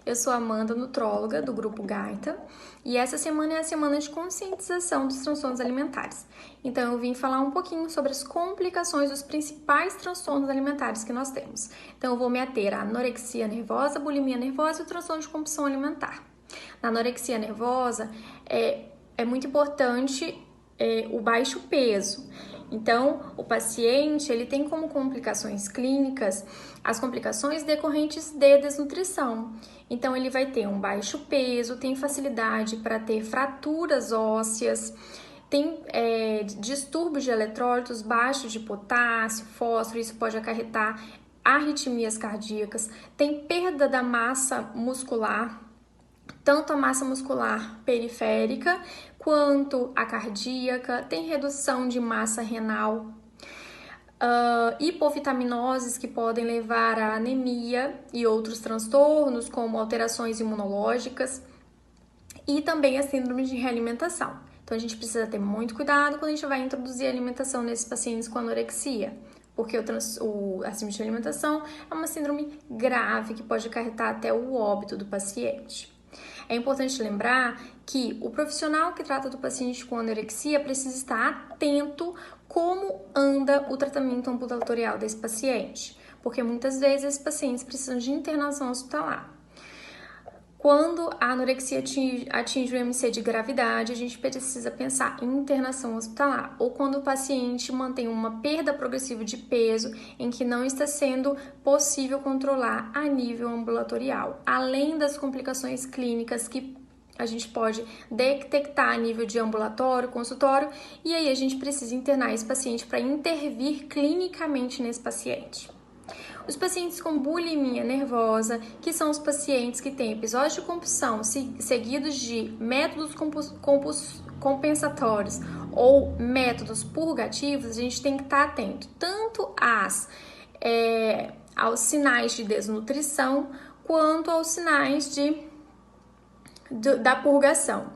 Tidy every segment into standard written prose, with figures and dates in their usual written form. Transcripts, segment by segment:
Eu sou a Amanda, nutróloga do Grupo Gaita, e essa semana é a semana de conscientização dos transtornos alimentares. Então eu vim falar um pouquinho sobre as complicações dos principais transtornos alimentares que nós temos. Então eu vou me ater à anorexia nervosa, bulimia nervosa e o transtorno de compulsão alimentar. Na anorexia nervosa é muito importante o baixo peso. Então, o paciente ele tem como complicações clínicas as complicações decorrentes de desnutrição. Então, ele vai ter um baixo peso, tem facilidade para ter fraturas ósseas, tem distúrbios de eletrólitos, baixos de potássio, fósforo, isso pode acarretar arritmias cardíacas, tem perda da massa muscular, tanto a massa muscular periférica quanto a cardíaca, tem redução de massa renal, hipovitaminoses que podem levar à anemia e outros transtornos, como alterações imunológicas, e também a síndrome de realimentação. Então a gente precisa ter muito cuidado quando a gente vai introduzir a alimentação nesses pacientes com anorexia, porque a síndrome de alimentação é uma síndrome grave que pode acarretar até o óbito do paciente. É importante lembrar que o profissional que trata do paciente com anorexia precisa estar atento como anda o tratamento ambulatorial desse paciente, porque muitas vezes esses pacientes precisam de internação hospitalar. Quando a anorexia atinge o MC de gravidade, a gente precisa pensar em internação hospitalar, ou quando o paciente mantém uma perda progressiva de peso em que não está sendo possível controlar a nível ambulatorial, além das complicações clínicas que a gente pode detectar a nível de ambulatório, consultório, e aí a gente precisa internar esse paciente para intervir clinicamente nesse paciente. Os pacientes com bulimia nervosa, que são os pacientes que têm episódios de compulsão seguidos de métodos compensatórios ou métodos purgativos, a gente tem que estar atento tanto aos sinais de desnutrição quanto aos sinais da purgação.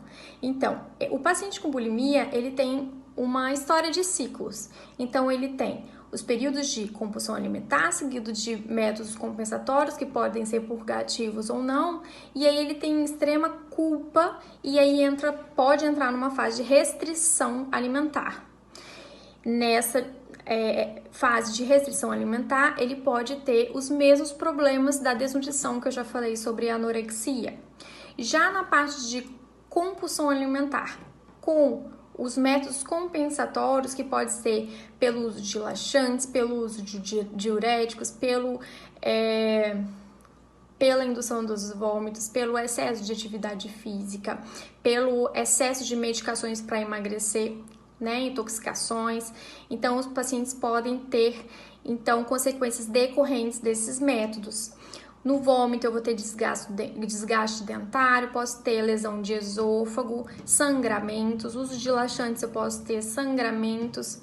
Então, o paciente com bulimia, ele tem uma história de ciclos. Então, ele tem os períodos de compulsão alimentar, seguidos de métodos compensatórios, que podem ser purgativos ou não, e aí ele tem extrema culpa, e aí pode entrar numa fase de restrição alimentar. Nessa fase de restrição alimentar, ele pode ter os mesmos problemas da desnutrição que eu já falei sobre a anorexia. Já na parte de compulsão alimentar, com os métodos compensatórios, que pode ser pelo uso de laxantes, pelo uso de diuréticos, pela indução dos vômitos, pelo excesso de atividade física, pelo excesso de medicações para emagrecer, intoxicações. Então, os pacientes podem ter, consequências decorrentes desses métodos. No vômito, eu vou ter desgaste dentário, posso ter lesão de esôfago, sangramentos, uso de laxantes, eu posso ter sangramentos,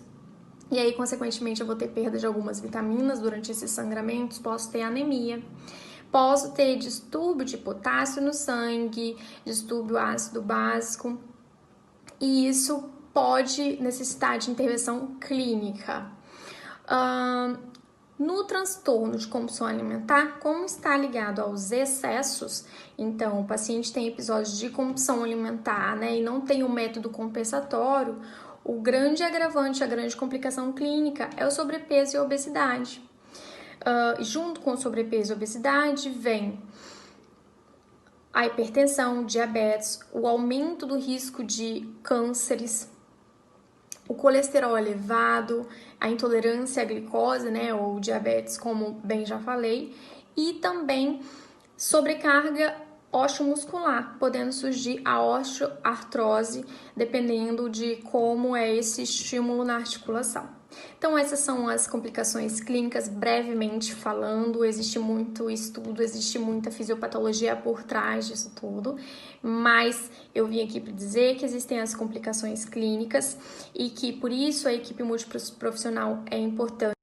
e aí, consequentemente, eu vou ter perda de algumas vitaminas durante esses sangramentos, posso ter anemia, posso ter distúrbio de potássio no sangue, distúrbio ácido básico, e isso pode necessitar de intervenção clínica. No transtorno de compulsão alimentar, como está ligado aos excessos, então o paciente tem episódios de compulsão alimentar, e não tem um método compensatório, o grande agravante, a grande complicação clínica é o sobrepeso e a obesidade. Junto com o sobrepeso e a obesidade vem a hipertensão, diabetes, o aumento do risco de cânceres, o colesterol elevado, a intolerância à glicose, ou diabetes, como bem já falei, e também sobrecarga osteomuscular, podendo surgir a osteoartrose, dependendo de como é esse estímulo na articulação. Então, essas são as complicações clínicas, brevemente falando. Existe muito estudo, existe muita fisiopatologia por trás disso tudo, mas eu vim aqui para dizer que existem as complicações clínicas e que, por isso, a equipe multiprofissional é importante.